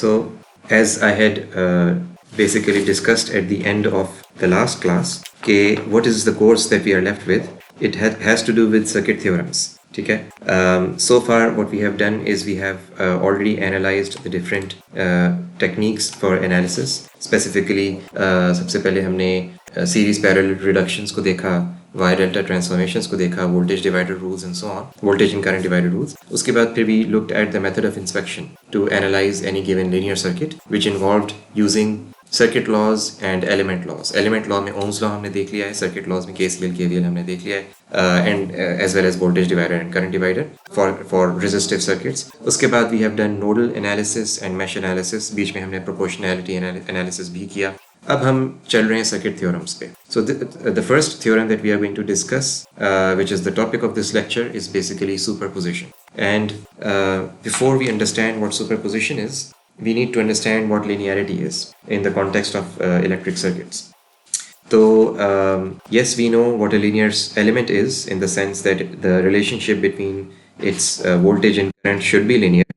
So, as I had basically discussed at the end of the last class, what is the course that we are left with? It has to do with circuit theorems. Okay. So far, what we have done is we have already analyzed the different techniques for analysis. Specifically, सबसे पहले हमने series parallel reductions को देखा, Y delta transformations को देखा, voltage divider rules and so on, voltage and current divider rules. उसके बाद फिर we looked at the method of inspection to analyze any given linear circuit, which involved using circuit laws and element laws. Element law में Ohm's law हमने देख लिया है, circuit laws में KCL KVL हमने देख लिया है, and as well as voltage divider and current divider for resistive circuits. उसके बाद we have done nodal analysis and mesh analysis, बीच में हमने प्रोपोर्शनैलिटी एनालिसिस भी किया. अब हम चल रहे हैं सर्किट थ्योरम्स पे. So the first theorem that we are going to discuss, which is the topic of this lecture, is basically superposition. And before we understand what superposition is, we need to understand what linearity is in the context of electric circuits. So yes, we know what a linear element is in the sense that the relationship between its voltage and current should be linear,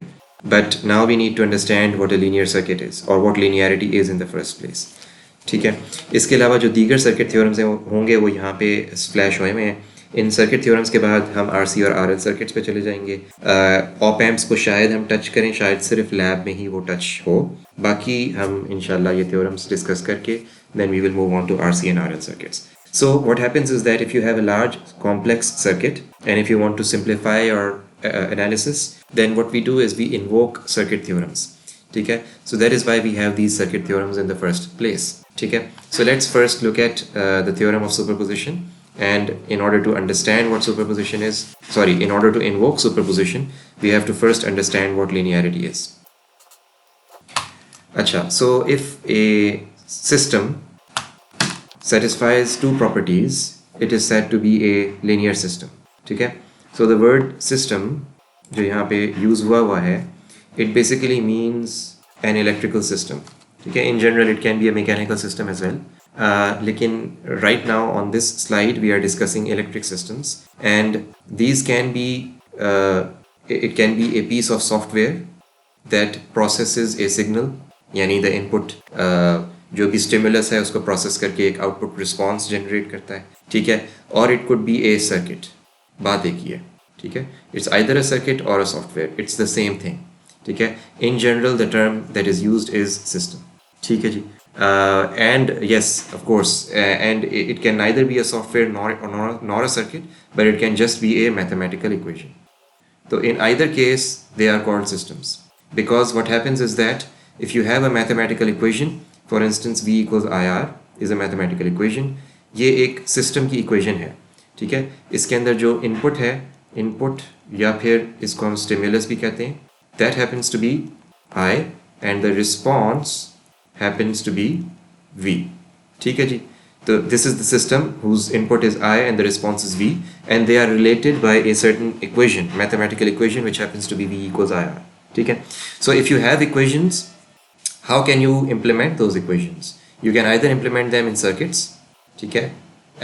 but now we need to understand what a linear circuit is or what linearity is in the first place. ठीक है. इसके अलावा जो दीगर circuit theorems होंगे वो यहाँ पे स्प्लैश हुए हैं. इन सर्किट थ्योरम्स के बाद हम आरसी और आरएल सर्किट्स पे चले जाएंगे. ऑप एम्प्स को शायद हम टच करें, शायद सिर्फ लैब में ही वो टच हो. बाकी हम इंशाल्लाह ये थ्योरम्स डिस्कस करके then we will move on to RC and RL circuits. So what happens is that if you have a large complex circuit and if you want to simplify your analysis, then what we do is we invoke circuit theorems. ठीक है. So that is why we have these circuit theorems in the first place. ठीक है. So let's first look at the theorem of superposition. And in order to understand what superposition is, in order to invoke superposition, we have to first understand what linearity is. Acha, so if a system satisfies two properties, it is said to be a linear system. ठीक है? So the word system जो यहाँ पे use हुआ है, it basically means an electrical system. ठीक है? In general, it can be a mechanical system as well. लेकिन right now on this slide we are discussing electric systems, and these can be it can be a piece of software that processes a signal, यानी the input जो भी stimulus है उसको process करके एक output response generate करता है. ठीक है. और it could be a circuit. बात एक ही है. ठीक है. It's either a circuit or a software. It's the same thing. ठीक है. In general the term that is used is system. ठीक है जी. And yes, of course, and it can neither be a software nor a circuit, but it can just be a mathematical equation. So in either case, they are called systems. Because what happens is that if you have a mathematical equation, for instance, V equals IR is a mathematical equation, ये एक system की equation है. ठीक है. इसके अंदर जो input है, input या फिर इसको हम stimulus भी कहते हैं, that happens to be I, and the response happens to be V. ठीक है जी. So this is the system whose input is I and the response is V, and they are related by a certain equation, mathematical equation, which happens to be V equals IR. ठीक है. So if you have equations, how can you implement those equations? You can either implement them in circuits, ठीक है,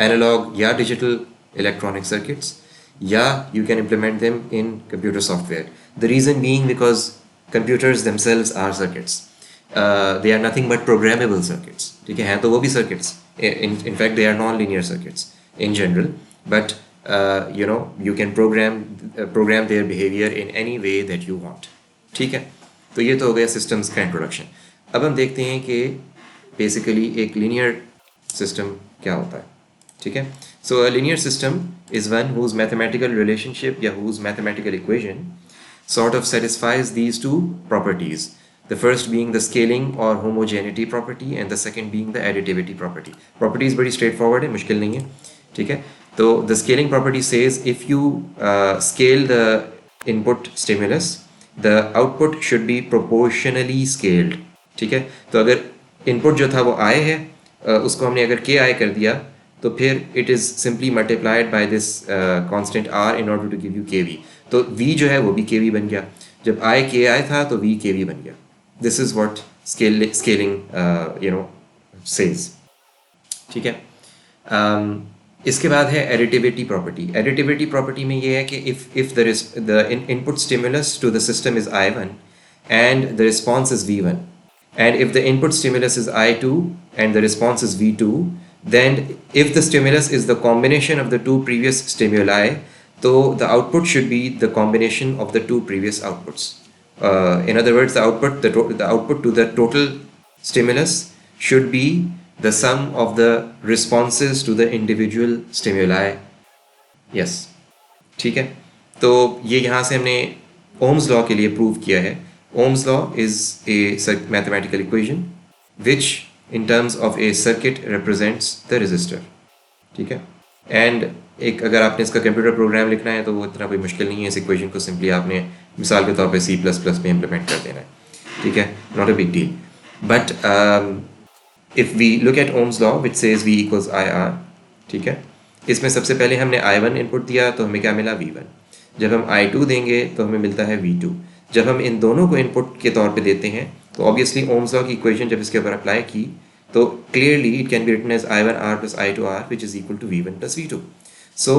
analog या digital electronic circuits, या you can implement them in computer software. The reason being because computers themselves are circuits. They are nothing but programmable circuits. ठीक है. तो वो भी circuits. In fact, they are non-linear circuits in general. But you can program their behavior in any way that you want. ठीक है. तो ये तो हो गया systems का introduction. अब हम देखते हैं कि basically एक linear system क्या होता है. ठीक है. So a linear system is one whose mathematical relationship या whose mathematical equation sort of satisfies these two properties. The first being the scaling or homogeneity property, and the second being the additivity property. Property is very straightforward है, मुश्किल नहीं है. ठीक है. तो the scaling property says if you scale the input stimulus, the output should be proportionally scaled. ठीक है. तो अगर input जो था वो I है, उसको हमने अगर ki कर दिया, तो फिर it is simply multiplied by this constant r in order to give you kV. तो V जो है वो भी kV बन गया. जब I ki था तो V kV बन गया. This is what scaling says. ठीक है. इसके बाद है additivity property. Additivity property में ये है कि if the input stimulus to the system is I1 and the response is V1. And if the input stimulus is I2 and the response is V2, then if the stimulus is the combination of the two previous stimuli, so the output should be the combination of the two previous outputs. In other words, the output to the total stimulus should be the sum of the responses to the individual stimuli. Yes, ठीक है. तो ये यहाँ से हमने Ohm's law के लिए prove किया है. Ohm's law is a mathematical equation which in terms of a circuit represents the resistor. ठीक है. एंड एक अगर आपने इसका कंप्यूटर प्रोग्राम लिखना है तो वो इतना कोई मुश्किल नहीं है. इस इक्वेशन को सिंपली आपने मिसाल के तौर पे C++ में इम्प्लीमेंट कर देना है. ठीक है, not a big deal. But if we look at Ohm's law which says V equals IR. ठीक है, इसमें सबसे पहले हमने I1 इनपुट दिया तो हमें क्या मिला V1. जब हम I2 देंगे तो हमें मिलता है V2. जब हम इन दोनों को इनपुट के तौर पे देते हैं तो ऑब्वियसली ओम्स लॉ की इक्वेशन जब इसके ऊपर अप्लाई की तो clearly it can be written as I1R plus I2R which is equal to V1 plus V2. So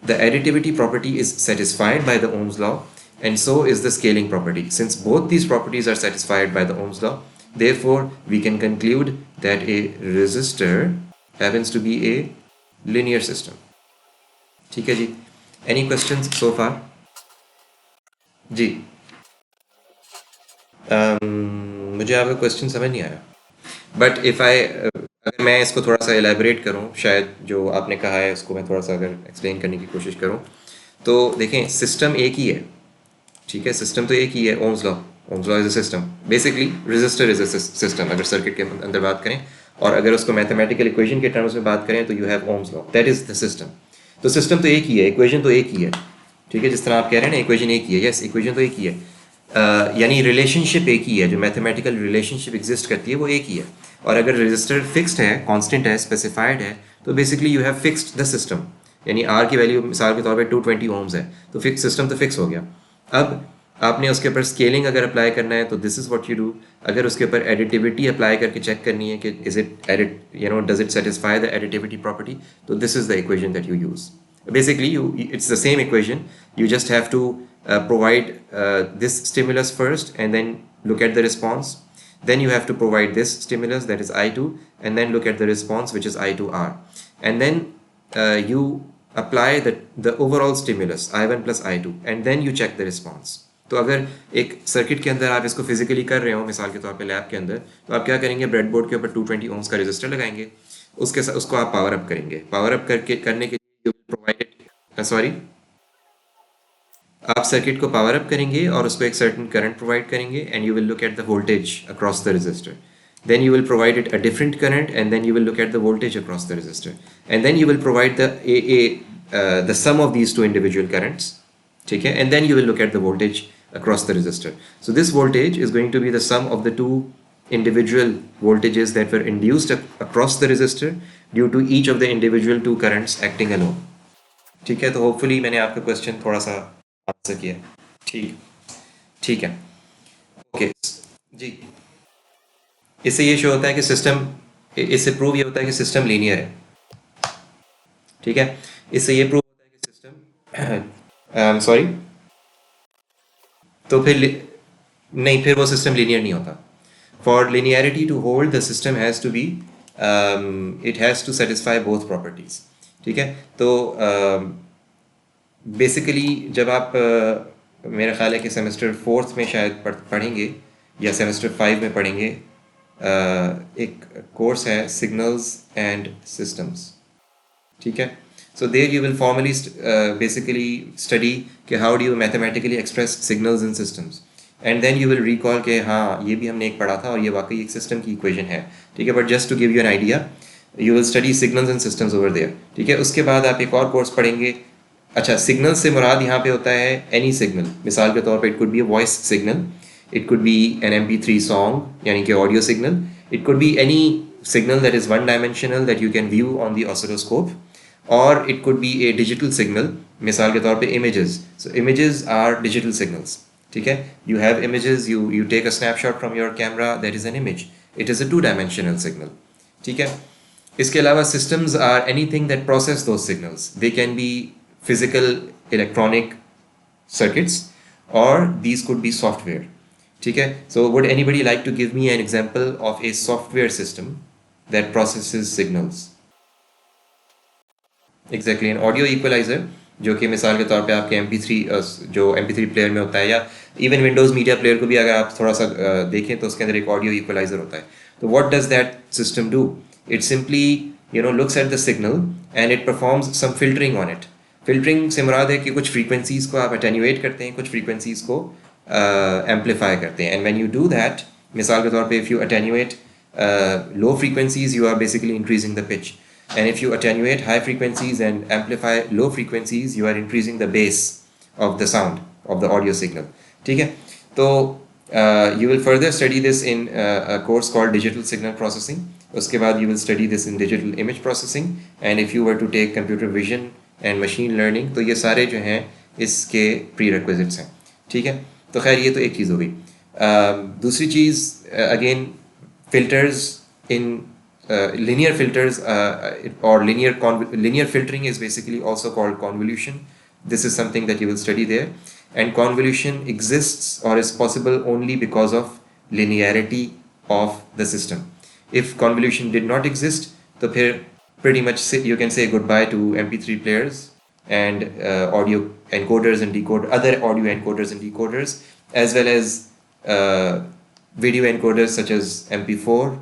the additivity property is satisfied by the Ohm's law and so is the scaling property. Since both these properties are satisfied by the Ohm's law, therefore we can conclude that a resistor happens to be a linear system. ठीक है जी. Any questions so far? जी. मुझे आपका question समझ नहीं आया. But if I अगर मैं इसको थोड़ा सा एलैबोरेट करूं, शायद जो आपने कहा है उसको मैं थोड़ा सा अगर एक्सप्लेन करने की कोशिश करूं तो देखें सिस्टम एक ही है. ठीक है, सिस्टम तो एक ही है. Ohm's law is a system. Basically resistor is a system अगर सर्किट के अंदर बात करें, और अगर उसको मैथमेटिकल इक्वेशन के टर्म्स में बात करें तो you have Ohm's law, that is the system. तो सिस्टम तो एक ही है, इक्वेशन तो एक ही है. ठीक है, जिस तरह आप कह रहे हैं ना इक्वेशन एक ही है. यस, इक्वेशन तो एक ही है. यानी रिलेशनशिप एक ही है, जो मैथमेटिकल रिलेशनशिप एग्जिस्ट करती है वो एक ही है. और अगर रजिस्टर फिक्स्ड है, कांस्टेंट है, स्पेसिफाइड है, तो basically you have fixed the system. यानी आर की वैल्यू मिसाल के तौर पे 220 ओम्स है तो फिक्स सिस्टम तो फिक्स हो गया. अब आपने उसके ऊपर स्केलिंग अगर अप्लाई करना है तो this is what you do. अगर उसके ऊपर एडिटिविटी अप्लाई करके चेक करनी है कि is it edit does it satisfy the additivity property, तो this is the equation that you use. Basically it's the same equation. You just have to provide this stimulus first and then look at the response. Then you have to provide this stimulus, that is I2, and then look at the response, which is I2R, and then you apply the overall stimulus I1 plus I2 and then you check the response. तो अगर एक circuit के अंदर आप इसको physically कर रहे हो मिसाल के तौर पे लैब के अंदर, तो आप क्या करेंगे, ब्रेडबोर्ड के ऊपर 220 ओम्स का रेजिस्टर लगाएंगे, उसके साथ उसको आप पावर अप करेंगे. पावर अप करने के आप सर्किट को पावर अप करेंगे और उसको एक सर्टेन करंट प्रोवाइड करेंगे and you will look at the voltage across the resistor. Then you will provide it a different current and then you will look at the voltage across the resistor and then you will provide the sum of these two individual currents. ठीक है, and then you will look at the voltage across the resistor. So this voltage is going to be the sum of the two individual voltages that were induced across the resistor due to each of the individual two currents acting alone. ठीक है, तो hopefully मैंने आपका question थोड़ा सा answer किया. ठीक है, ओके जी. इससे ये शो होता है कि सिस्टम, इससे प्रूव ये होता है कि सिस्टम लीनियर है. ठीक है, इससे ये प्रूव होता है कि सिस्टम सॉरी तो फिर नहीं, फिर वो सिस्टम लीनियर नहीं होता. For linearity to hold the system has to be, it has to satisfy both properties. ठीक है, तो बेसिकली जब आप मेरा ख्याल है कि सेमेस्टर 4th में शायद पढ़ेंगे या सेमेस्टर 5 में पढ़ेंगे, एक कोर्स है सिग्नल्स एंड सिस्टम्स. ठीक है, so there you will formally basically study कि how do you mathematically express signals in systems, and then you will recall कि हाँ ये भी हमने एक पढ़ा था और ये वाकई एक सिस्टम की इक्वेशन है. ठीक है, but just to give you an idea you will study signals and systems over there. ठीक है, उसके बाद आप एक और कोर्स पढ़ेंगे. अच्छा, सिग्नल से मुराद यहाँ पे होता है एनी सिग्नल. मिसाल के तौर पे it could be a voice signal, it could be an MP3 song यानी कि audio signal, it could be any signal that is one dimensional that you can view on the oscilloscope, or it could be a digital signal. मिसाल के तौर पे images. So images are digital signals. ठीक है, you have images, you take a snapshot from your camera, that is an image. It is a two-dimensional signal. ठीक है, इसके अलावा systems are anything that process those signals. They can be physical electronic circuits or these could be software. ठीक है. So would anybody like to give me an example of a software system that processes signals? Exactly, an audio equalizer, जो कि मिसाल के तौर पे आपके MP3 जो MP3 प्लेयर में होता है, या इवन विंडोज़ मीडिया प्लेयर को भी अगर आप थोड़ा सा देखें तो उसके अंदर एक ऑडियो इक्वलाइजर होता है. तो what does that system do? It simply looks at the signal and it performs some filtering on it. Filtering से मुराद है कि कुछ फ्रीक्वेंसीज़ को आप अटेन्यूएट करते हैं, कुछ फ्रीक्वेंसीज़ को एम्पलीफाई करते हैं. And when you do that, मिसाल के तौर पे if you attenuate low frequencies, you are basically increasing the pitch. And if you attenuate high frequencies and amplify low frequencies, you are increasing the bass of the sound of the audio signal. ठीक है. तो you will further study this in a course called digital signal processing. उसके बाद you will study this in digital image processing. And if you were to take computer vision and machine learning, तो ये सारे जो हैं इसके prerequisites हैं. ठीक है. तो खैर ये तो एक चीज़ हो गई. दूसरी चीज़ again, filters in linear filters or linear filtering is basically also called convolution. This is something that you will study there, and convolution exists or is possible only because of linearity of the system. If convolution did not exist, तो फिर pretty much you can say goodbye to MP3 players and audio encoders and other audio encoders and decoders, as well as video encoders such as MP4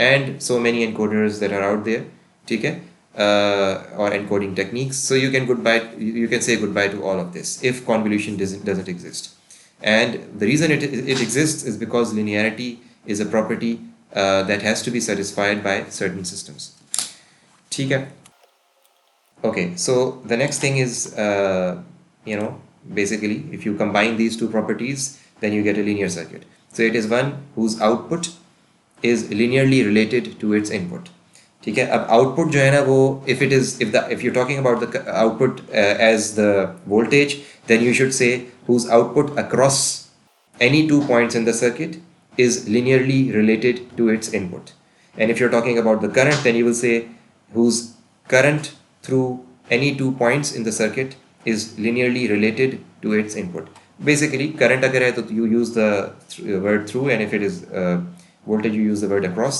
and so many encoders that are out there, ठीक है, or encoding techniques. So you can say goodbye to all of this if convolution doesn't exist. And the reason it exists is because linearity is a property that has to be satisfied by certain systems. ठीक है. Okay, so the next thing is basically if you combine these two properties, then you get a linear circuit. So it is one whose output is linearly related to its input. ठीक है. अब output जो है ना वो if you're talking about the output as the voltage, then you should say whose output across any 2 points in the circuit is linearly related to its input. And if you're talking about the current, then you will say whose current through any 2 points in the circuit is linearly related to its input. Basically current अगर है तो you use the word through, and if it is voltage you use the word across.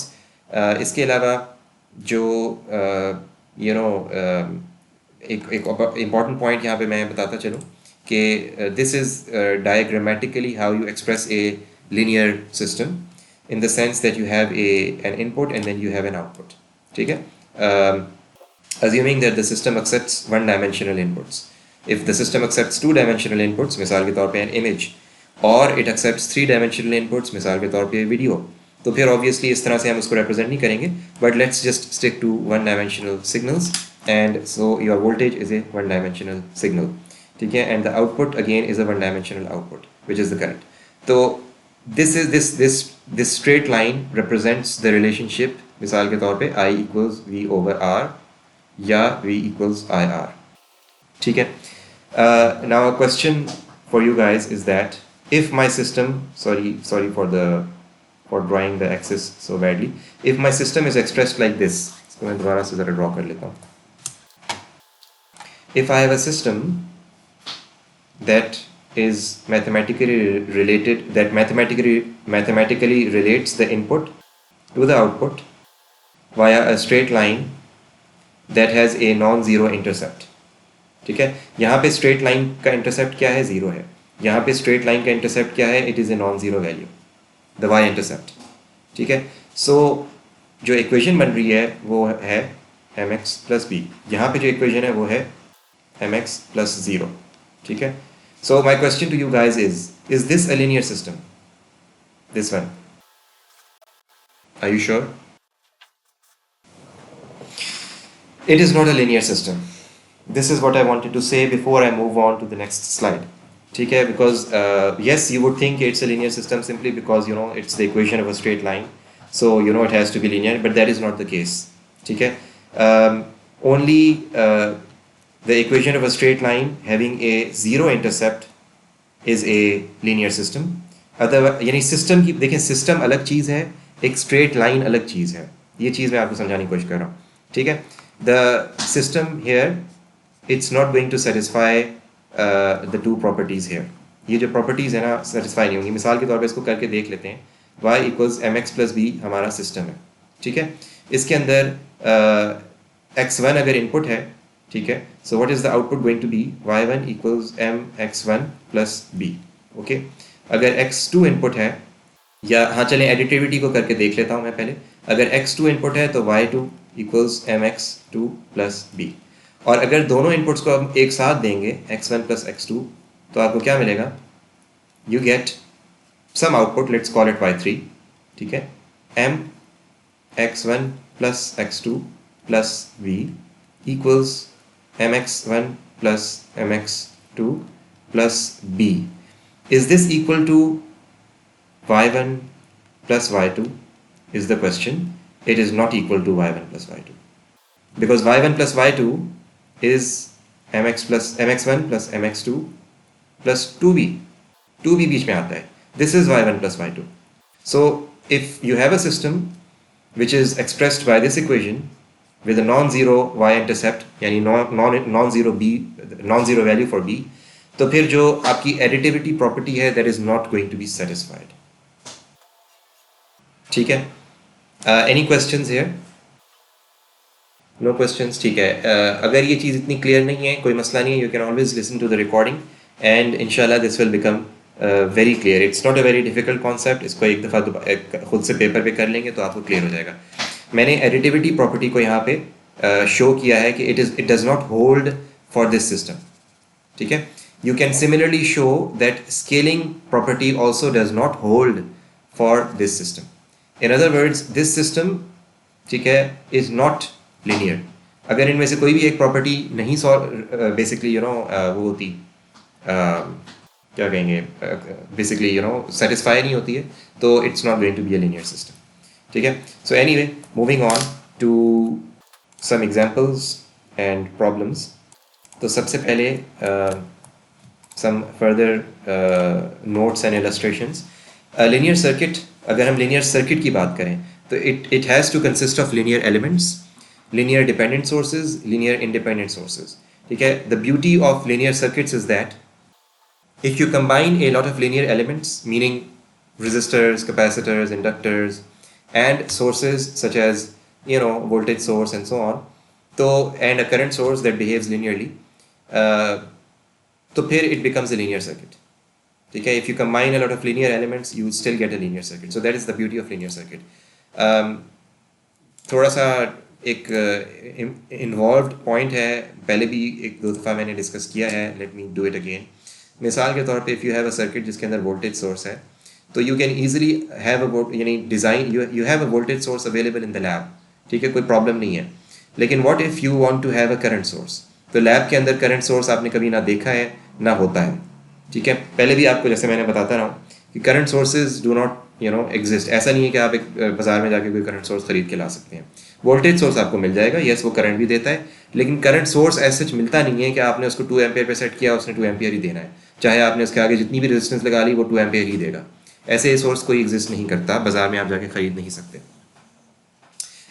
इसके अलावा जो एक important point यहाँ पे मैं बताता चलूँ कि this is diagrammatically how you express a linear system, in the sense that you have an input and then you have an output. ठीक है. Assuming that the system accepts one-dimensional inputs. If the system accepts two-dimensional inputs, मिसाल के तौर पे an image, और it accepts three-dimensional inputs, मिसाल के तौर पे video, तो फिर obviously इस तरह से हम उसको represent नहीं करेंगे, but let's just stick to one-dimensional signals, and so your voltage is a one-dimensional signal, ठीक है, and the output again is a one-dimensional output, which is the current. तो this straight line represents the relationship, मिसाल के तौर पे I equals V over R या V equals IR, ठीक है. Now a question for you guys is that if my system, sorry for drawing the axis so badly, if my system is expressed like this, इसको मैं दोबारा से ज़रा draw कर लेता हूँ. If I have a system that is mathematically related, that mathematically relates the input to the output via a straight line that has a non-zero intercept. ठीक है. यहाँ पे स्ट्रेट लाइन का इंटरसेप्ट क्या है? ज़ीरो है. यहाँ पे स्ट्रेट लाइन का इंटरसेप्ट क्या है? It is a non zero value, the Y intercept. ठीक है. सो जो इक्वेशन बन रही है वो है mx प्लस बी. यहाँ पे जो इक्वेशन है वो है mx प्लस ज़ीरो. ठीक है. So my question to you guys is this a linear system? This one, are you sure? It is not a linear system. This is what I wanted to say before I move on to the next slide. ठीक है. Because yes, you would think it's a linear system simply because it's the equation of a straight line, so it has to be linear, but that is not the case. ठीक है. Only the equation of a straight line having a zero intercept is a linear system. यानी system की देखें, system अलग चीज़ है, एक straight line अलग चीज़ है. ये चीज़ मैं आपको समझाने की कोशिश कर रहा हूँ. ठीक है. The system here, it's not going to satisfy the two properties here. ये जो प्रॉपर्टीज़ है ना सेटिस्फाई नहीं होंगी। मिसाल के तौर पे इसको करके देख लेते हैं। y equals m x plus b हमारा सिस्टम है, ठीक है। इसके अंदर x1 अगर इनपुट है, ठीक है, so what is the output going to be y1 equals m x1 plus b, okay. अगर x2 इनपुट है, या हाँ चलें एडिटिविटी को करके देख लेता हूँ मैं पहले। अगर x2 इनपुट है तो y2 equals M x2 plus B, और अगर दोनों इनपुट्स को हम एक साथ देंगे x1 प्लस x2 तो आपको क्या मिलेगा? You get some output, let's call it y3, ठीक है। m x1 plus x2 plus v equals m x1 plus m x2 plus b. Is this equal to y1 plus y2 is the question. It is not equal to y1 plus y2 because y1 plus y2 is mx1 plus mx2 plus 2b. 2b बीच में आता है. This is y1 plus y2. So if you have a system which is expressed by this equation with a non-zero y-intercept यानी non-zero value for b, तो फिर जो आपकी additivity property है that is not going to be satisfied. ठीक है? Any questions here? No questions, ठीक है। अगर ये चीज़ इतनी क्लियर नहीं है, कोई मसला नहीं है, you can always listen to the recording and inshallah this will become very clear. It's not a very difficult concept. इसको एक दफ़ा खुद से पेपर पे कर लेंगे तो आपको क्लियर हो जाएगा। मैंने एडिटिविटी प्रॉपर्टी को यहाँ पे शो किया है कि it does not hold for this system, ठीक है। You can similarly show that scaling property also does not hold for this system. In other words, this system, ठीक है, is not linear. अगर इनमें से कोई भी एक प्रॉपर्टी नहीं बेसिकली वो होती क्या कहेंगे बेसिकली सेटिस्फाई नहीं होती है तो it's not going to be a linear system, ठीक है। So anyway, moving on to some examples and problems. तो सबसे पहले some further notes and illustrations. Linear circuit, अगर हम लीनियर सर्किट की बात करें तो it has to consist of linear elements, linear dependent sources, linear independent sources, ठीक है। The beauty of linear circuits is that if you combine a lot of linear elements, meaning resistors, capacitors, inductors, and sources such as voltage source and so on, and a current source that behaves linearly, तो फिर it becomes a linear circuit, ठीक है। If you combine a lot of linear elements, you still get a linear circuit. So that is the beauty of linear circuit. थोड़ा सा एक involved point है, पहले भी एक दो दफ़ा मैंने डिस्कस किया है, let me do it again. मिसाल के तौर पे if you have a circuit जिसके अंदर वोल्टेज सोर्स है, तो you can easily have you have a voltage source available in the lab, ठीक है, कोई प्रॉब्लम नहीं है। लेकिन what if you want to have a current source, तो लैब के अंदर करंट सोर्स आपने कभी ना देखा है ना होता है, ठीक है। पहले भी आपको जैसे मैंने बताता रहा हूँ कि current sources do not exist. ऐसा नहीं है कि आप एक बाज़ार में जाके कोई करंट सोर्स खरीद के ला सकते हैं। वोल्टेज सोर्स आपको मिल जाएगा, यस वो करंट भी देता है, लेकिन करंट सोर्स ऐसा मिलता नहीं है कि आपने उसको 2 एम्पियर पे सेट किया उसने 2 एम्पियर ही देना है, चाहे आपने उसके आगे जितनी भी रेजिस्टेंस लगा ली वो 2 एम्पियर ही देगा। ऐसे सोर्स कोई एग्जिस्ट नहीं करता, बाजार में आप जाके खरीद नहीं सकते।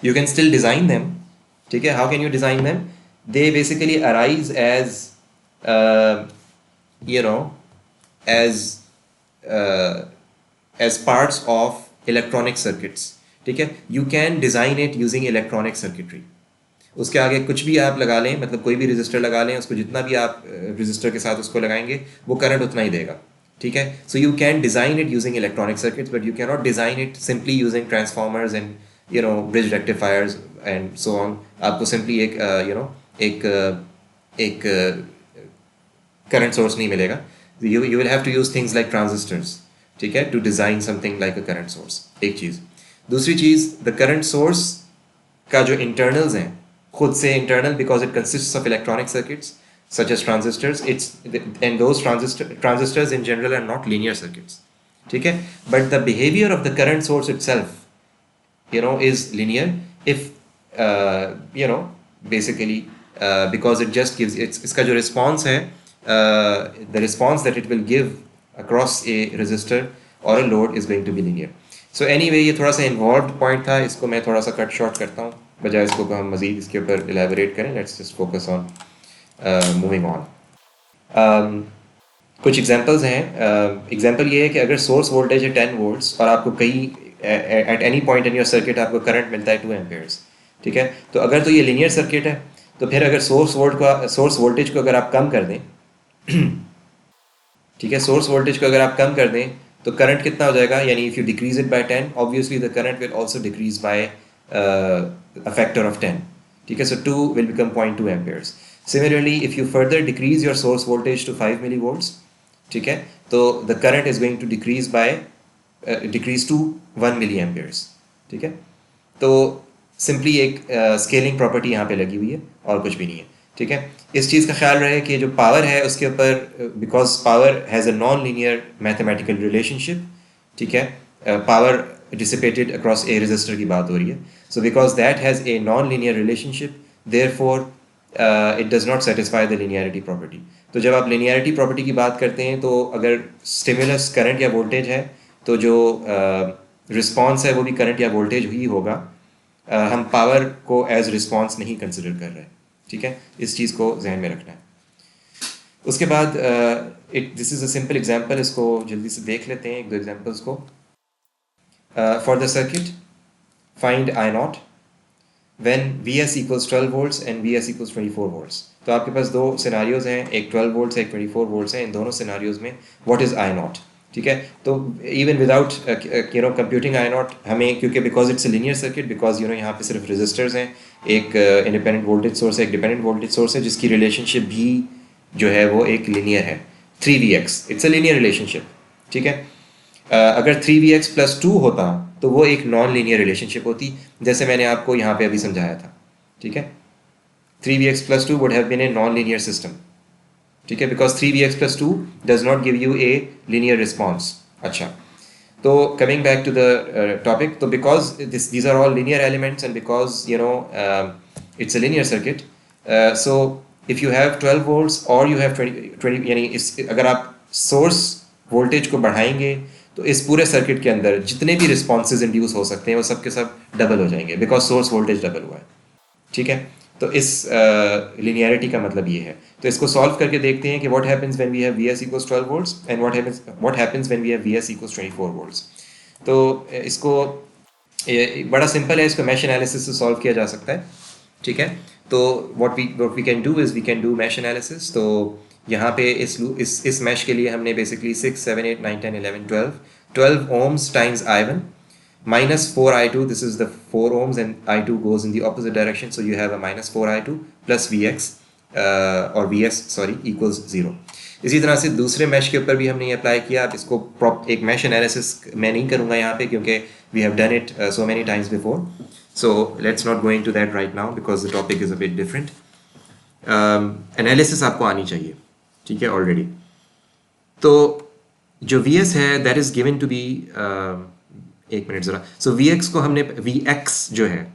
You can still design them, ठीक है। How can you design them? They basically arise as as parts of electronic circuits, ठीक है। You can design it using electronic circuitry. उसके आगे कुछ भी आप लगा लें, मतलब कोई भी रजिस्टर लगा लें, उसको जितना भी आप रजिस्टर के साथ उसको लगाएंगे वो करंट उतना ही देगा, ठीक है। So you can design it using electronic circuits, but you cannot design it simply using transformers and bridge rectifiers and so on. आपको simply एक करंट सोर्स नहीं मिलेगा। You will have to use things like transistors, ठीक है, to design something like a current source. एक चीज़। दूसरी चीज़, the current source का जो इंटरनल्स हैं खुद से internal, because it consists of electronic circuits such as transistors, and those transistors in general are not linear circuits, ठीक है। But the behaviour of the current source itself is linear if basically because it just gives इसका जो response है, the response that it will give across a resistor or a load is going to be linear. So anyway, ये थोड़ा सा involved point था, इसको मैं थोड़ा सा कट शॉर्ट करता हूँ बजाय इसको हम मज़ीद इसके ऊपर elaborate करें। Let's just focus on moving on. कुछ एग्जांपल्स हैं। एग्जांपल ये है कि अगर सोर्स वोल्टेज है 10 वोल्ट्स और आपको कहीं at any point in your circuit आपको करंट मिलता है 2 एम्पेयर्स, ठीक है, तो अगर तो ये लीनियर सर्किट है, तो फिर अगर सोर्स वोल्टेज को अगर आप कम कर दें, ठीक है, सोर्स वोल्टेज को अगर आप कम कर दें तो करंट कितना हो जाएगा, यानी if you decrease it by 10 obviously the current will also decrease by a factor of 10, ठीक है, so 2 will become 0.2 amperes. Similarly if you further decrease your source voltage to 5 millivolts, ठीक है, तो the current is going to decrease to 1 milliamperes, ठीक है। तो simply एक scaling property यहाँ पे लगी हुई है और कुछ भी नहीं है, ठीक है। इस चीज़ का ख्याल रहे कि जो पावर है उसके ऊपर, because power has a non linear mathematical relationship, ठीक है, पावर डिसिपेटेड अक्रॉस ए रेजिस्टर की बात हो रही है, so because that has a non linear relationship therefore it does not satisfy the linearity property. तो जब आप लीनियरिटी प्रॉपर्टी की बात करते हैं तो अगर स्टिमुलस करंट या वोल्टेज है तो जो रिस्पॉन्स है वो भी करंट या वोल्टेज ही होगा, हम पावर को एज रिस्पॉन्स नहीं कंसिडर कर रहे, ठीक है, इस चीज़ को जहन में रखना है। उसके बाद this is a simple example, इसको जल्दी से देख लेते हैं एक दो एग्जांपल्स को। For the circuit find I not when Vs equals 12 volts and Vs equals 24 volts. तो आपके पास दो सिनारियोज हैं, एक 12 वोल्ट्स है, एक 24 वोल्ट्स हैं। इन दोनों सिनारियोज में व्हाट इज़ आई नॉट, ठीक है। तो even without computing I not, हमें क्योंकि because it's a linear circuit, because यहाँ पे सिर्फ रजिस्टर्स हैं, एक इंडिपेंडेंट वोल्टेज सोर्स है, एक डिपेंडेंट वोल्टेज सोर्स है, जिसकी रिलेशनशिप भी जो है वो एक लीनियर है, 3Vx, it's a linear relationship, ठीक है। अगर 3Vx प्लस 2 होता तो वो एक नॉन लीनियर रिलेशनशिप होती, जैसे मैंने आपको यहाँ पे अभी समझाया था, ठीक है। 3Vx plus 2 would have been a non linear system, ठीक है, because 3Vx plus 2 does not give you a linear response. अच्छा, तो coming back to the topic, तो because these are all linear elements and because it's a linear circuit, so if you have 12 volts or you have 20 यानी अगर आप source voltage को बढ़ाएंगे तो इस पूरे सर्किट के अंदर जितने भी रिस्पॉन्सेज इंड्यूस हो सकते हैं वो सब के सब डबल हो जाएंगे, बिकॉज सोर्स वोल्टेज डबल हुआ है, ठीक है। तो इस लिनियरिटी का मतलब ये है। तो इसको सॉल्व करके देखते हैं कि what happens when we have Vs equals 12 volts and what happens when we have Vs equals 24 volts. तो इसको बड़ा सिंपल है, इसको मैश एनालिसिस से सॉल्व किया जा सकता है, ठीक है। तो what we can do is we can do mesh analysis. तो यहाँ पे इस मैश के लिए हमने basically 6, 7, 8, 9, 10, 11, 12 ohms times I1 minus 4I2, this is the 4 ohms and I2 goes in the opposite direction, so you have a minus 4I2 plus Vx or Vs sorry equals 0। इसी तरह से दूसरे मैश के ऊपर भी हमने ये अप्लाई किया। आप इसको एक मैश एनालिसिस मैं नहीं करूँगा यहाँ पे क्योंकि we have done it so many times before, so let's not go into that right now because the topic is a bit different। Analysis आपको आनी चाहिए, ठीक है, ऑलरेडी। तो जो Vs है that is given to be, एक minute ज़रा, सो Vx को हमने Vx जो है,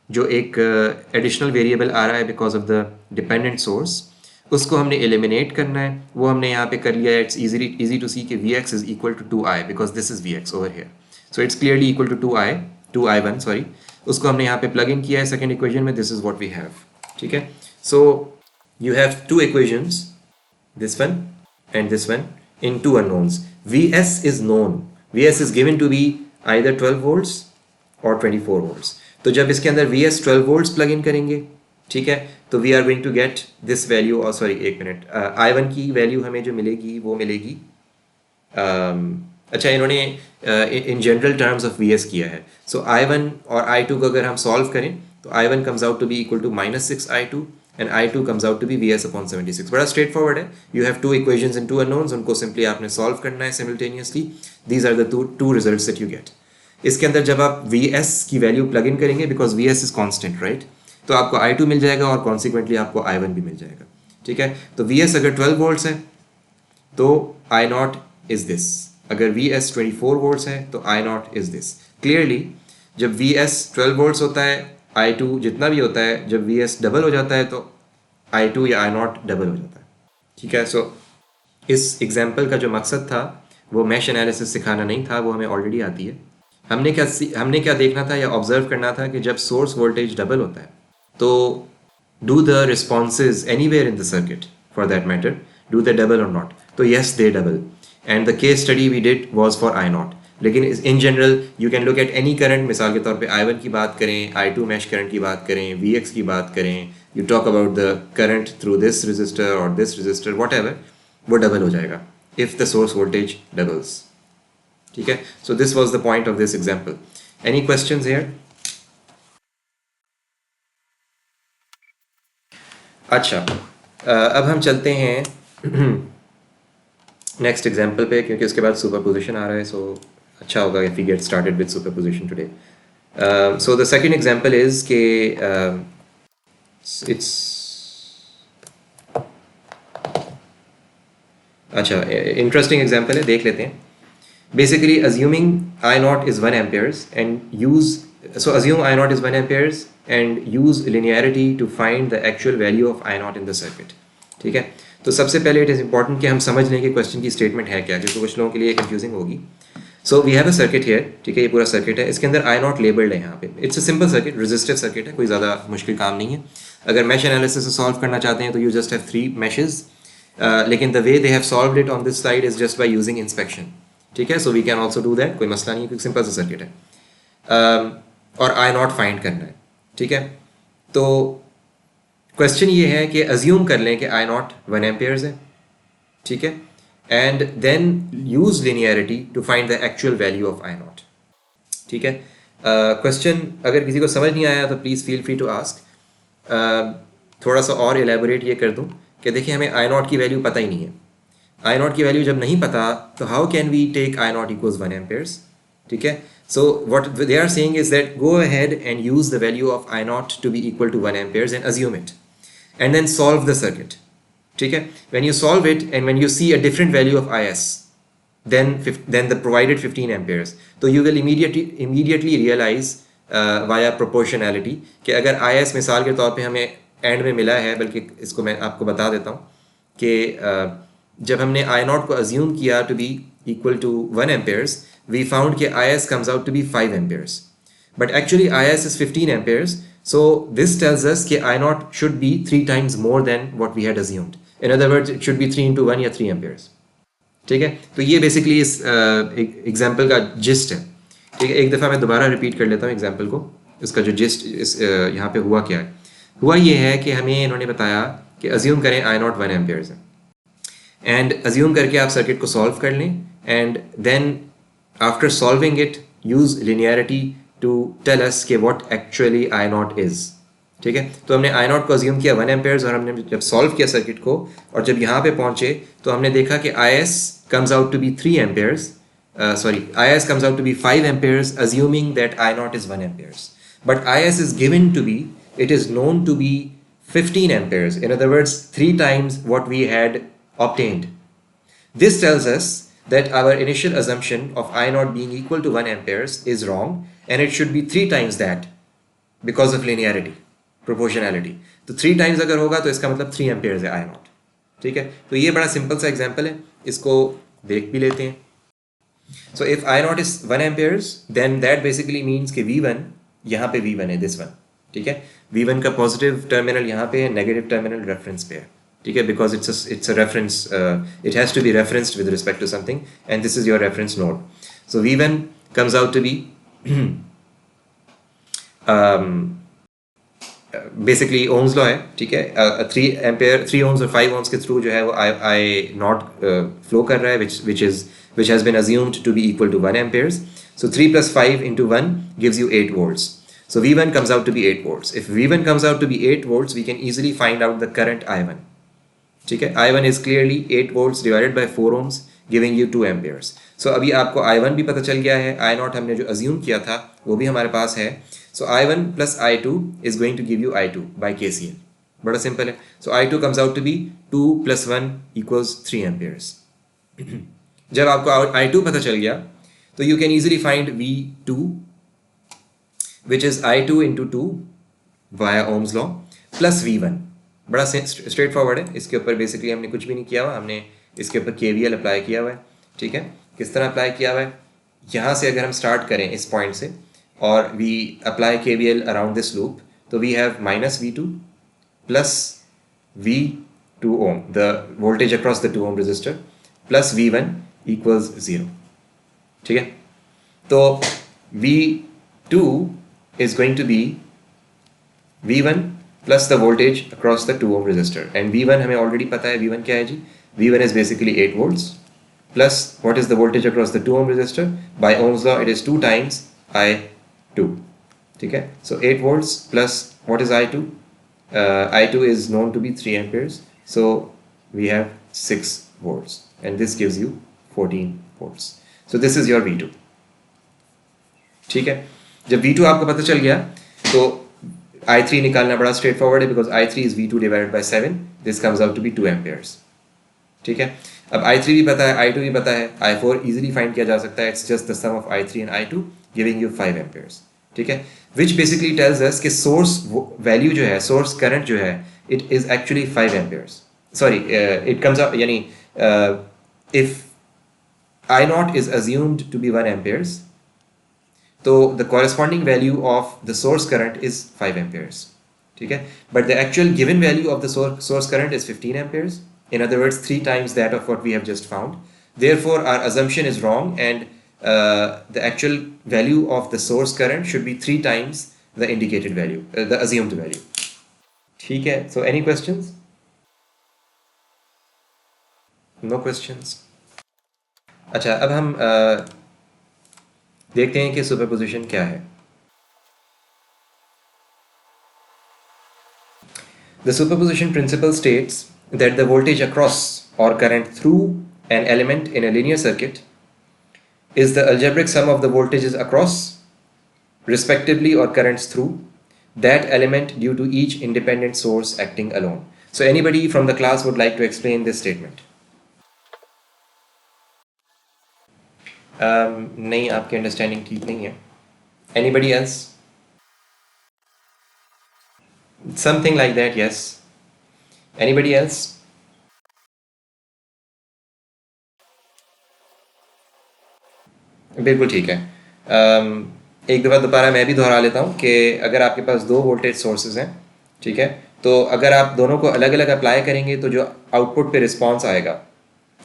जो एक एडिशनल वेरिएबल आ रहा है because of the dependent source, उसको हमने एलिमिनेट करना है, वो हमने यहाँ पे कर लिया है। इट्स इजी टू सी कि Vx is equal to 2i because this is Vx over here, so it's clearly equal to 2i1 sorry, उसको हमने यहाँ पे प्लग इन किया है सेकेंड इक्वेशन में, this is what we have, ठीक है। So you have two equations, this one and this one in two unknowns। Vs is known, Vs is given to be either 12 volts or 24 volts। तो जब इसके अंदर Vs 12 volts plug in करेंगे, ठीक है, तो we are going to get this value, और sorry एक मिनट, I1 की वैल्यू हमें जो मिलेगी वो मिलेगी, अच्छा इन्होंने in general terms of Vs किया है। सो I1 और I2 को अगर हम सॉल्व करें तो I1 comes out to be equal to -6I2 and I2 comes out to be Vs upon 76। बड़ा स्ट्रेट फॉरवर्ड है। You have two equations and two unknowns, उनको सिंपली आपने सॉल्व करना है simultaneously. These are the two results that you get. इसके अंदर जब आप Vs की वैल्यू प्लग इन करेंगे, because Vs is constant right, तो आपको I2 मिल जाएगा और कॉन्सिक्वेंटली आपको I1 भी मिल जाएगा, ठीक है। तो Vs अगर 12 वोल्ट्स है तो I0 इज दिस, अगर Vs 24 वोल्ट्स है तो I0 इज दिस। क्लियरली जब Vs 12 वोल्ट्स होता है, I2 जितना भी होता है, जब Vs डबल हो जाता है तो I2 या I0 डबल हो जाता है, ठीक है। सो इस एग्जाम्पल का जो मकसद था वो मैश एनालिसिस सिखाना नहीं था, वो हमें ऑलरेडी आती है। हमने क्या देखना था या ऑब्जर्व करना था कि जब सोर्स वोल्टेज डबल होता है तो do the responses anywhere in the circuit for that matter do the double और नॉट। तो yes they double, and the case study we did was for I naught. लेकिन in general you can look at any current, मिसाल के तौर पे I1 की बात करें, I2 मैश करंट की बात करें, Vx की बात करें, you talk about the current through this register और दिस रजिस्टर वॉट एवर, वो डबल हो जाएगा if the source voltage doubles. ठीक है, so this was the point of this example. Any questions here? अच्छा, अब हम चलते हैं नेक्स्ट एग्जाम्पल पे, क्योंकि उसके बाद सुपरपोजिशन आ रहा है. सो अच्छा होगा if we get started with superposition today. So the second example is कि it's अच्छा interesting example है, देख लेते हैं. Basically assuming I naught is 1 amperes and assume I naught is 1 amperes and use linearity to find the actual value of I naught in the circuit. ठीक है, तो सबसे पहले इट इज़ इंपॉर्टेंट कि हम समझ लें कि क्वेश्चन की स्टेटमेंट है क्या, क्योंकि कुछ लोगों के लिए कंफ्यूजिंग होगी. So we have a circuit here. ठीक है, ये पूरा सर्किट है, इसके अंदर आई नॉट लेबल्ड है यहाँ पे. It's a simple circuit, resistive circuit है, कोई ज़्यादा मुश्किल काम नहीं है. अगर मैश एनालिसिस से सॉल्व करना चाहते हैं तो यू जस्ट हैव 3 मैशेस, लेकिन the way they have solved it on this slide is just by using inspection. ठीक है, so we can also do that, कोई मसला नहीं है, क्योंकि सिंपल सा सर्किट है. और आई नॉट फाइंड करना है. ठीक है, तो क्वेश्चन ये है कि अज्यूम कर लें कि आई नॉट 1 एम्पियर्स है. ठीक है, and then use linearity to find the actual value of I naught. ठीक है, क्वेश्चन अगर किसी को समझ नहीं आया तो please feel free to ask. थोड़ा सा और एलेबोरेट ये कर दूं कि देखिए हमें I naught की वैल्यू पता ही नहीं है. I naught की वैल्यू जब नहीं पता तो how can we take I naught equals 1 amperes. ठीक है, so what they are saying is that go ahead and use the value of I naught to be equal to 1 amperes and assume it, and then solve the circuit. ठीक है, when you solve it and when you see a different value of IS then the provided 15 amperes, तो you will immediately realize via proportionality कि अगर IS मिसाल के तौर पे हमें एंड में मिला है, बल्कि इसको मैं आपको बता देता हूँ कि जब हमने I naught को assume किया to be equal to 1 amperes, we found कि IS comes out to be 5 amperes, but actually IS is 15 amperes. So this tells us कि I naught should be 3 times more than what we had assumed. In other words, it should be 3 into 1 या 3 amperes. ठीक है, तो ये basically इस example का gist है. ठीक है, एक दफ़ा मैं दोबारा रिपीट कर लेता हूँ एग्जाम्पल को. इसका जो जिस्ट इस यहाँ पे हुआ क्या है, हुआ ये है कि हमें इन्होंने बताया कि अज्यूम करें I naught 1 amperes है, एंड अज्यूम करके आप सर्किट को सॉल्व कर लें, and then after solving it use linearity to tell us कि what actually I naught is. ठीक है, तो हमने I naught को अज्यूम किया 1 amperes और हमने जब सॉल्व किया सर्किट को और जब यहाँ पे पहुँचे तो हमने देखा कि IS comes out to be 3 amperes, IS comes out to be 5 amperes assuming that I naught is 1 amperes. But IS is given to be, it is known to be 15 amperes. In other words, 3 times what we had obtained. This tells us that our initial assumption of I naught being equal to 1 amperes is wrong and it should be 3 times that because of linearity. Proportionality. तो 3 times अगर होगा तो इसका मतलब 3 Ampere's है I naught. ठीक है, तो ये बड़ा सिंपल सा एग्जांपल है, इसको देख भी लेते हैं. So if I naught is 1 amperes then that basically means कि V1 यहाँ पे V1 है, दिस वन. ठीक है, V1 का पॉजिटिव टर्मिनल यहाँ पे है, नेगेटिव टर्मिनल रेफरेंस पे है. ठीक है, because it's a reference, it has to be referenced with respect to something and this is your reference node. So V1 comes out to be basically Ohm's law है. ठीक है, 3 ohms और 5 ohms के through जो है वो I naught flow कर रहा है, which has been assumed to be equal to 1 amperes. So 3 plus 5 into 1 gives you 8 volts. So V1 comes out to be 8 volts. If V1 comes out to be 8 volts, we can easily find out the current I1. ठीक है, I1 is clearly 8 volts divided by 4 ohms giving you 2 amperes. So अभी आपको I1 भी पता चल गया है, I naught हमने जो assume किया था वो भी हमारे पास है. So I1 plus I2 is going to give you I2 by KCL. बड़ा सिंपल है. So I2 comes out to be 2 plus 1 equals 3 amperes. जब आपको I2 पता चल गया तो you can easily find V2 which is I2 into 2 via Ohm's law plus V1. बड़ा straight forward है. इसके ऊपर बेसिकली हमने कुछ भी नहीं किया हुआ, हमने इसके ऊपर KVL अप्लाई किया हुआ है. ठीक है, किस तरह अप्लाई किया हुआ है, यहाँ से अगर हम स्टार्ट करें इस पॉइंट से और we apply KVL around this loop, so we have minus V2 plus V2 ohm, the voltage across the 2 ohm resistor, plus V1 equals 0, ठीक है। तो V2 is going to be V1 plus the voltage across the 2 ohm resistor, and V1 हमें already पता है V1 क्या है जी, V1 is basically 8 volts plus what is the voltage across the 2 ohm resistor, by Ohm's law it is 2 times I2, ठीक है। So 8 volts plus what is I2, I2 is known to be 3 amperes, so we have 6 volts and this gives you 14 volts. So this is your V2, ठीक है। जब V2 आपको पता चल गया तो I3 निकालना बड़ा स्ट्रेट फॉरवर्ड है, because I3 is V2 divided by 7, this comes out to be 2 amperes, ठीक है। अब I3 भी पता है, I2 भी पता है, I4 easily फाइंड किया जा सकता है, it's just the sum of I3 and I2 giving you 5 amperes, ठीक है। which basically tells us कि source value जो है, source current जो है, it is actually 5 amperes, sorry, it comes out यानी if I0 is assumed to be 1 amperes, तो the corresponding value of the source current is 5 amperes, ठीक है। but the actual given value of the source current is 15 amperes, in other words 3 times that of what we have just found. Therefore our assumption is wrong, and the actual value of the source current should be 3 times the indicated value, the assumed value, ठीक है। so any questions? no questions? अच्छा, अब हम देखते हैं कि superposition क्या है। The superposition principle states that the voltage across or current through an element in a linear circuit is the algebraic sum of the voltages across, respectively, or currents through that element due to each independent source acting alone. So anybody from the class would like to explain this statement? नहीं, आपकी understanding ठीक नहीं है। Anybody else? Something like that, yes. Anybody else? बिल्कुल ठीक है। एक दफ़ा दोबारा मैं भी दोहरा लेता हूँ कि अगर आपके पास 2 वोल्टेज सोर्सेज हैं, ठीक है, तो अगर आप दोनों को अलग अलग अप्लाई करेंगे तो जो आउटपुट पे रिस्पांस आएगा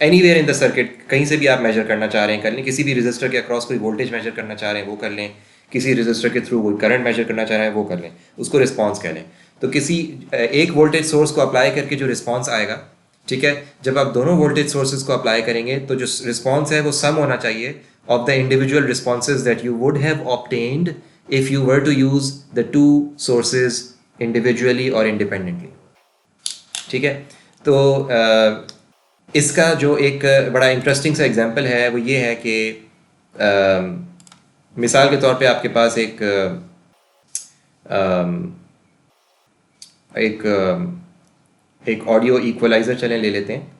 एनीवेयर इन द सर्किट, कहीं से भी आप मेजर करना चाह रहे हैं कर लें, किसी भी रजिस्टर के अक्रॉस कोई वोल्टेज मेजर करना चाह रहे हैं वो कर लें, किसी रजिस्टर के थ्रू कोई करंट मेजर करना चाह रहे हैं वो कर लें, उसको रिस्पांस कह लें। तो किसी एक वोल्टेज सोर्स को अप्लाई करके जो रिस्पांस आएगा, ठीक है, जब आप दोनों वोल्टेज सोर्सेज को अप्लाई करेंगे तो जो रिस्पांस है वो सम होना चाहिए of the individual responses that you would have obtained if you were to use the two sources individually or independently, ठीक है। तो इसका जो एक बड़ा इंटरेस्टिंग सा एग्जांपल है वो ये है कि मिसाल के तौर पे आपके पास एक ऑडियो इक्वलाइज़र चलें ले लेते हैं,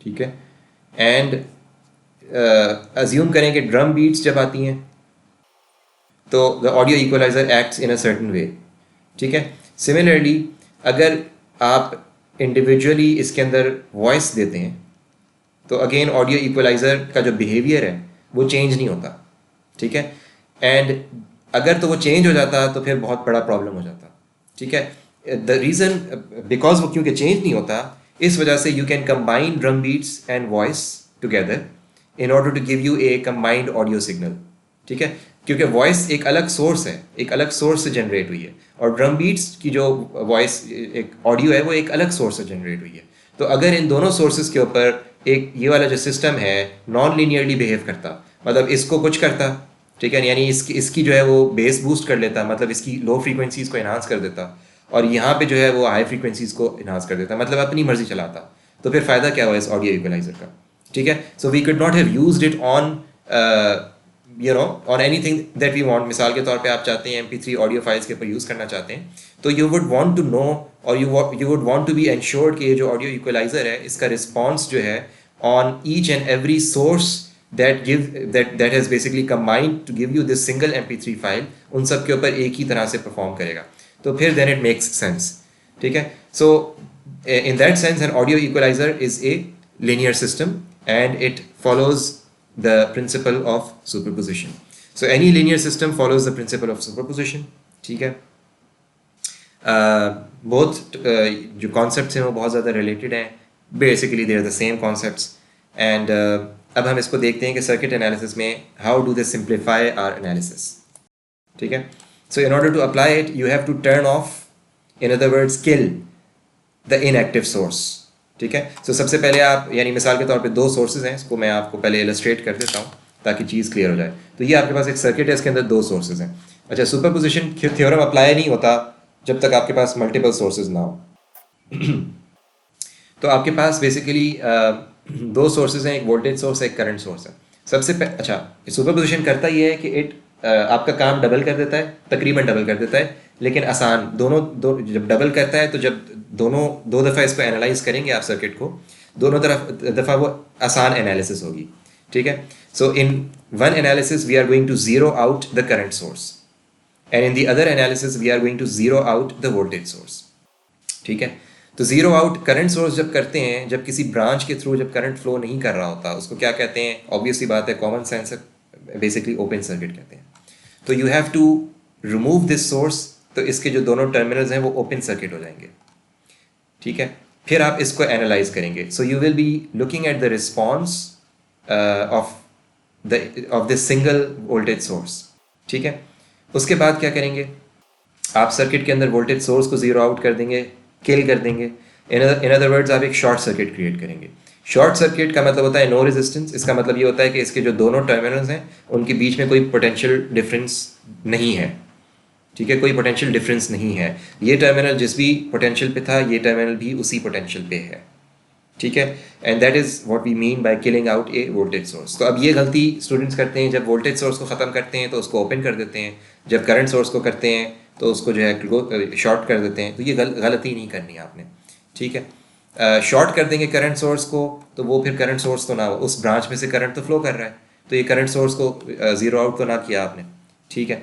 ठीक है, एंड अज्यूम करें कि ड्रम बीट्स जब आती हैं तो the audio equaliser acts in a certain way, ठीक है। सिमिलरली अगर आप इंडिविजुअली इसके अंदर वॉइस देते हैं तो अगेन ऑडियो इक्वलाइज़र का जो बिहेवियर है वो चेंज नहीं होता, ठीक है। एंड अगर तो वो चेंज हो जाता तो फिर बहुत बड़ा प्रॉब्लम हो जाता, ठीक है। द रीज़न बिकॉज वो क्योंकि चेंज नहीं होता, इस वजह से you can combine drum beats and voice together in order to give you a combined audio signal, ठीक है, क्योंकि वॉइस एक अलग सोर्स है, एक अलग सोर्स से जनरेट हुई है, और ड्रम बीट्स की जो वॉइस एक ऑडियो है वो एक अलग सोर्स से जनरेट हुई है। तो अगर इन दोनों सोर्सेज के ऊपर एक ये वाला जो सिस्टम है नॉन लीनियरली बिहेव करता, मतलब इसको कुछ करता, ठीक है, यानी इसकी जो है वो बेस बूस्ट कर लेता, मतलब इसकी लो फ्रीक्वेंसीज को इन्हांस कर देता, और यहाँ पे जो है वो हाई फ्रीक्वेंसीज को इन्हांस कर देता, मतलब अपनी मर्जी चलाता, तो फिर फ़ायदा क्या हुआ इस ऑडियो इक्वलाइज़र का, ठीक है। So we could not have used it on on anything that we want. मिसाल के तौर पे आप चाहते हैं MP3 ऑडियो फाइल्स के ऊपर यूज़ करना चाहते हैं, तो you would want to know और you would want to be ensured कि ये जो ऑडियो इक्वलाइज़र है इसका रिस्पॉन्स जो है on each and every source that has basically combined to give you this single MP3 file, उन सब के ऊपर एक ही तरह से परफॉर्म करेगा, तो फिर then it makes sense, ठीक है। So in that sense an audio equalizer is a linear system and it follows the principle of superposition. So any linear system follows the principle of superposition, ठीक है। both जो concepts हैं वो बहुत ज़्यादा related हैं, basically they are the same concepts, and अब हम इसको देखते हैं कि सर्किट एनालिसिस में how do they simplify our analysis. ठीक है. So in order to apply it you have to turn off, in other words kill the inactive source. ठीक है. सो सबसे पहले आप, यानी मिसाल के तौर पे दो सोर्सेज हैं, इसको मैं आपको पहले इलस्ट्रेट कर देता हूँ ताकि चीज़ क्लियर हो जाए. तो ये आपके पास एक सर्किट है, इसके अंदर दो सोर्सेज हैं. अच्छा, सुपरपोजिशन थ्योरम अप्लाई नहीं होता जब तक आपके पास मल्टीपल सोर्सेज ना हो. तो आपके पास बेसिकली दो सोर्सेज हैं, एक वोल्टेज सोर्स है, एक करंट सोर्स है. अच्छा, सुपरपोजिशन करता ये है कि इट आपका काम डबल कर देता है, तकरीबन डबल कर देता है, लेकिन आसान दो जब डबल करता है तो जब दोनों दो दफ़ा इसको एनालाइज करेंगे आप सर्किट को, दोनों दफ़ा वो आसान एनालिसिस होगी. ठीक है. So in one analysis we are going to zero out the current source and in the other analysis we are going to zero out the voltage source. ठीक है. तो जीरो आउट करंट सोर्स जब करते हैं, जब किसी branch के through जब करंट फ्लो नहीं कर रहा होता, उसको क्या कहते हैं? ऑब्वियसली बात है, कॉमन सेंस है, बेसिकली ओपन सर्किट कहते हैं. तो you have to remove this source, तो इसके जो दोनों टर्मिनल्स हैं वो ओपन सर्किट हो जाएंगे. ठीक है. फिर आप इसको एनालाइज करेंगे. So you will be looking at the response of this single voltage source. ठीक है. उसके बाद क्या करेंगे? आप सर्किट के अंदर वोल्टेज सोर्स को जीरो आउट कर देंगे, किल कर देंगे. इन अदर वर्ड्स आप एक शॉर्ट सर्किट क्रिएट करेंगे. शॉर्ट सर्किट का मतलब होता है नो रेजिस्टेंस. इसका मतलब ये होता है कि इसके जो दोनों टर्मिनल्स हैं उनके बीच में कोई पोटेंशियल डिफरेंस नहीं है. ठीक है. कोई पोटेंशियल डिफरेंस नहीं है. ये टर्मिनल जिस भी पोटेंशियल पे था, ये टर्मिनल भी उसी पोटेंशियल पे है. ठीक है. And that is what we mean by killing out a voltage source. तो अब ये गलती स्टूडेंट्स करते हैं, जब वोल्टेज सोर्स को ख़त्म करते हैं तो उसको ओपन कर देते हैं, जब करंट सोर्स को करते हैं तो उसको जो है शॉर्ट कर देते हैं. तो ये गलती नहीं करनी आपने. ठीक है. शॉर्ट कर देंगे करंट सोर्स को तो वो फिर करंट सोर्स तो ना हो, उस ब्रांच में से करंट तो फ्लो कर रहा है, तो ये करंट सोर्स को ज़ीरो आउट तो ना किया आपने. ठीक है.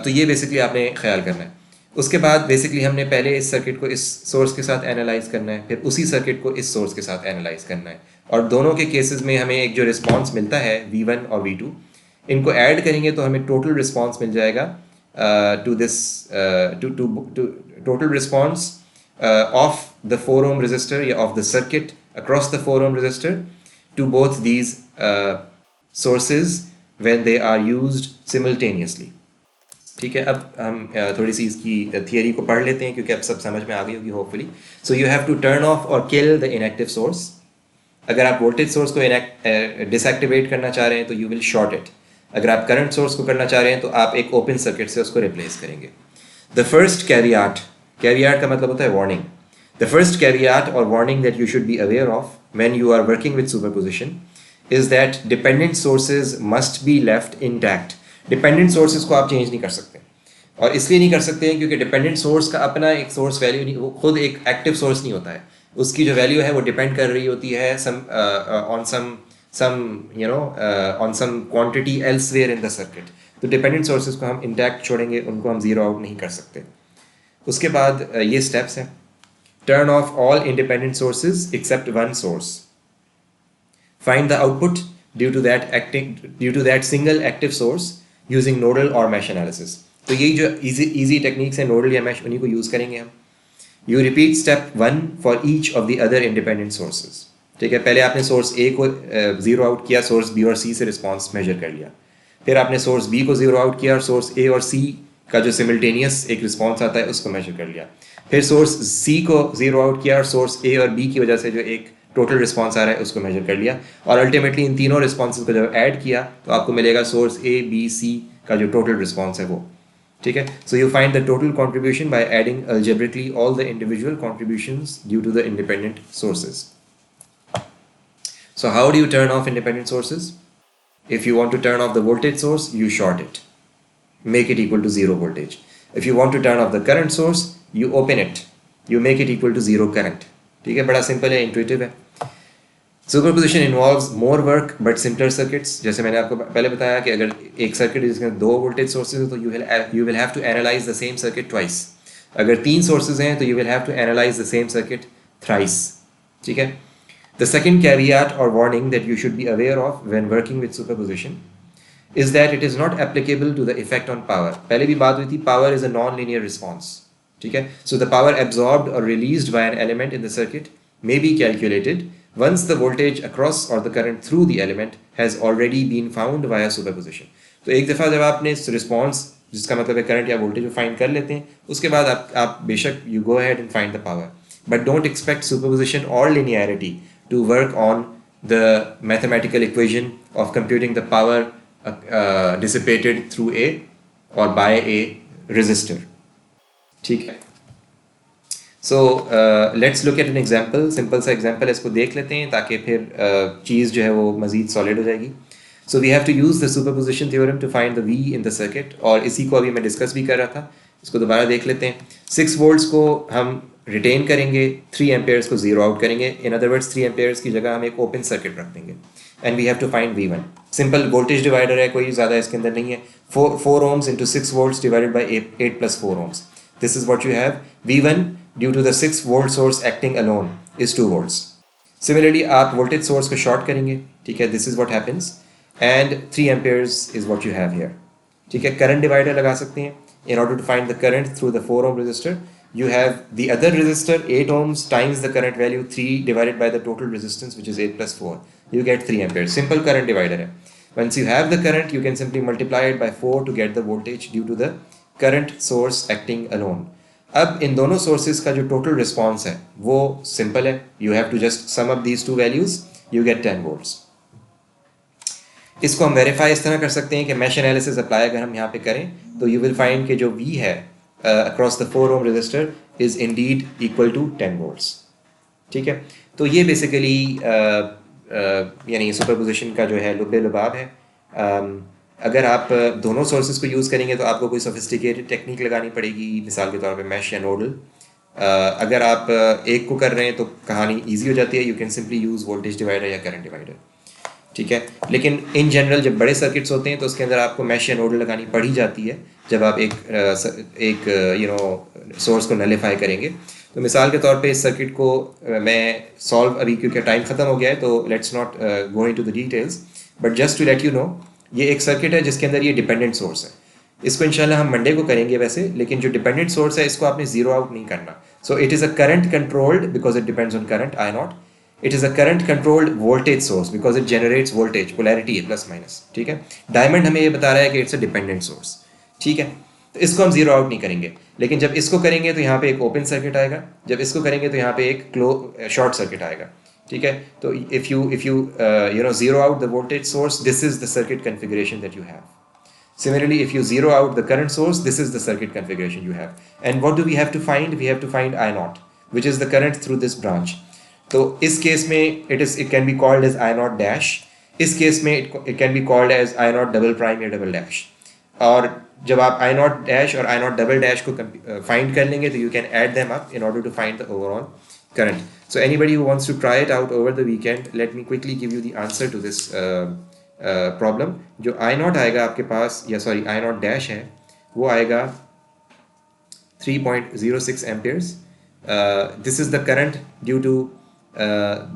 तो ये बेसिकली आपने ख्याल करना है. उसके बाद बेसिकली हमने पहले इस सर्किट को इस सोर्स के साथ एनालाइज करना है, फिर उसी सर्किट को इस सोर्स के साथ एनालाइज करना है. और दोनों के केसेस में हमें एक जो रिस्पॉन्स मिलता है V1 और V2, इनको ऐड करेंगे तो हमें टोटल रिस्पॉन्स मिल जाएगा to this total response of the 4 ohm resistor या of the circuit across the 4 ohm resistor to both these sources when they are used simultaneously. ठीक है. अब हम थोड़ी सी इसकी थियरी को पढ़ लेते हैं क्योंकि अब सब समझ में आ गई होगी hopefully. So you have to turn off और किल द इनएक्टिव सोर्स. अगर आप वोल्टेज सोर्स को डिसएक्टिवेट करना चाह रहे हैं तो यू विल शॉर्ट इट. अगर आप करंट सोर्स को करना चाह रहे हैं तो आप एक ओपन सर्किट से उसको रिप्लेस करेंगे. द फर्स्ट कैवियाट का मतलब होता है वार्निंग. द फर्स्ट कैवियाट और warning that you should be aware of when you are working with superposition is that dependent sources must be left intact. Dependent sources को आप change नहीं कर सकते, और इसलिए नहीं कर सकते हैं क्योंकि डिपेंडेंट सोर्स का अपना एक सोर्स वैल्यू नहीं, वो खुद एक एक्टिव सोर्स नहीं होता है. उसकी जो वैल्यू है वो डिपेंड कर रही होती है on some quantity elsewhere in the circuit. तो डिपेंडेंट सोर्सेज को हम इंटैक्ट छोड़ेंगे, उनको हम जीरो आउट नहीं कर सकते. उसके बाद ये स्टेप्स हैं. Turn off all independent sources except one source. Find the output due to that single active source using nodal और मैश एनालिसिस. तो यही जो इजी टेक्निक्स हैं, नोडल या मैश, उन्हीं को यूज़ करेंगे हम. You repeat step 1 for each of the other independent sources. ठीक है. पहले आपने सोर्स ए को जीरो आउट किया, सोर्स बी और सी से रिस्पॉन्स मेजर कर लिया. फिर आपने सोर्स बी को जीरो आउट किया और सोर्स ए और सी का जो सिमिल्टेनियस एक रिस्पॉन्स आता है उसको मेजर कर लिया. फिर सोर्स सी को जीरो आउट किया और सोर्स ए और बी की वजह से जो एक टोटल रिस्पॉन्स आ रहा है उसको मेजर कर लिया. और अल्टीमेटली इन तीनों रिस्पॉन्सेज को जब ऐड किया तो आपको मिलेगा सोर्स ए बी सी का जो टोटल रिस्पॉन्स है वो. ठीक है. So you find the total contribution by adding algebraically all the individual contributions due to the independent sources. So how do you turn off independent sources? If you want to turn off the voltage source, you short it. Make it equal to zero voltage. If you want to turn off the current source, you open it. You make it equal to zero current. ठीक है. बड़ा simple है, intuitive है. Superposition involves more work but simpler circuits. जैसे मैंने आपको पहले बताया कि अगर एक सर्किट जिसमें 2 वोल्टेज सोर्सेज हैं तो you will have to analyse the same circuit twice. अगर 3 सोर्सेज हैं तो you will have to analyse the same circuit thrice. ठीक है. The second caveat or warning that you should be aware of when working with superposition is that it is not applicable to the effect on power. पहले भी बात हुई थी, power is a non-linear response. ठीक है. So the power absorbed or released by an element in the circuit may be calculated once the voltage across or the current through the element has already been found via superposition. तो एक दफ़ा जब आपने response जिसका मतलब है current या voltage को फाइंड कर लेते हैं, उसके बाद आप बेशक you go ahead and find the power, but don't expect superposition और linearity to work on the mathematical equation of computing the power dissipated through a और बाय ए रेजिस्टर. ठीक है. So let's look at an example. Simple सा example है, इसको देख लेते हैं ताकि फिर चीज़ जो है वो मज़ीद सॉलिड हो जाएगी. So we have to use the superposition theorem to find the V in the circuit, और इसी को अभी मैं डिस्कस भी कर रहा था. इसको दोबारा देख लेते हैं. 6 वोल्ट्स को हम रिटेन करेंगे, 3 एम्पेयर्स को जीरो आउट करेंगे. इन अदर वर्ड्स 3 एम्पेयर्स की जगह हम एक ओपन सर्किट रख देंगे and we have to find V1. Simple voltage divider है, कोई ज़्यादा इसके अंदर नहीं है. 4 ohms into 6 volts divided by 8 + 4 ohms. This is what you have. V1 due to the 6 volt source acting alone is 2 volts. Similarly, आप voltage source को short करेंगे, ठीक है, this is what happens, and 3 amperes is what you have here. ठीक है. current divider लगा सकते हैं. In order to find the current through the 4 ohm resistor, you have the other resistor 8 ohms times the current value 3 divided by the total resistance, which is 8 + 4. You get 3 amperes. Simple current divider है. Once you have the current, you can simply multiply it by 4 to get the voltage due to the current source acting alone. अब इन दोनों sources का जो total response है वो simple है. You have to just sum up these 2 values, you get 10 volts. इसको हम verify इस तरह कर सकते हैं कि मैश एनालिसिस अप्लाई अगर हम यहाँ पे करें तो यू विल फाइंड कि जो V है across the 4 ohm resistor is indeed equal to 10 volts. ठीक है. तो ये बेसिकली यानी सुपरपोजिशन का जो है लुब्बे लुबाब है. अगर आप दोनों सोर्सेज को यूज़ करेंगे तो आपको कोई सोफिस्टिकेटेड टेक्निक लगानी पड़ेगी, मिसाल के तौर पे मैश या नोडल. अगर आप एक को कर रहे हैं तो कहानी इजी हो जाती है. You can simply use voltage divider या करंट डिवाइडर. ठीक है. लेकिन इन जनरल जब बड़े सर्किट्स होते हैं तो उसके अंदर आपको मैश या नोडल लगानी पड़ी जाती है जब आप एक सोर्स को नलीफाई करेंगे. तो मिसाल के तौर पे इस सर्किट को मैं सॉल्व अभी क्योंकि टाइम ख़त्म हो गया है तो let's not go into the details, but just to let you know, ये एक सर्किट है जिसके अंदर ये डिपेंडेंट सोर्स है. इसको इंशाल्लाह हम मंडे को करेंगे वैसे, लेकिन जो डिपेंडेंट सोर्स है इसको आपने जीरो आउट नहीं करना. So it is a current controlled because it depends on current I not. It is a current controlled voltage source because it generates voltage, polarity है प्लस माइनस. ठीक है. Diamond हमें ये बता रहा है कि इट्स अ डिपेंडेंट सोर्स. ठीक है. तो इसको हम जीरो आउट नहीं करेंगे, लेकिन जब इसको करेंगे तो यहाँ पे एक ओपन सर्किट आएगा, जब इसको करेंगे तो यहाँ पे एक शॉर्ट सर्किट आएगा. ठीक है. तो if you zero out the voltage source, this is the circuit configuration that you have. Similarly, if you zero out the current source, this is the circuit configuration you have. And what do we have to find? We have to find I naught, which is the current through this branch. तो इस case में it can be called as I naught dash. इस case में it can be called as I naught double prime या double dash. और जब आप I naught dash और I naught double dash को find कर लेंगे तो you can add them up in order to find the overall current. So anybody who wants to try it out over the weekend, let me quickly give you the answer to this problem. जो I naught आएगा आपके पास, या sorry I naught dash है, वो आएगा 3.06 amperes. This is the current due to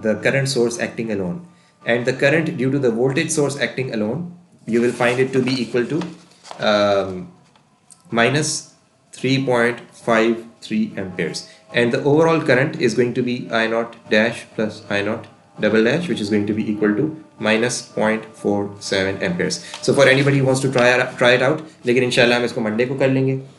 the current source acting alone, and the current due to the voltage source acting alone, you will find it to be equal to minus 3.53 amperes. And the overall current is going to be I naught dash plus I naught double dash, which is going to be equal to minus 0.47 amperes. So for anybody who wants to try it out, लेकिन इंशाल्लाह हम इसको Monday को कर लेंगे.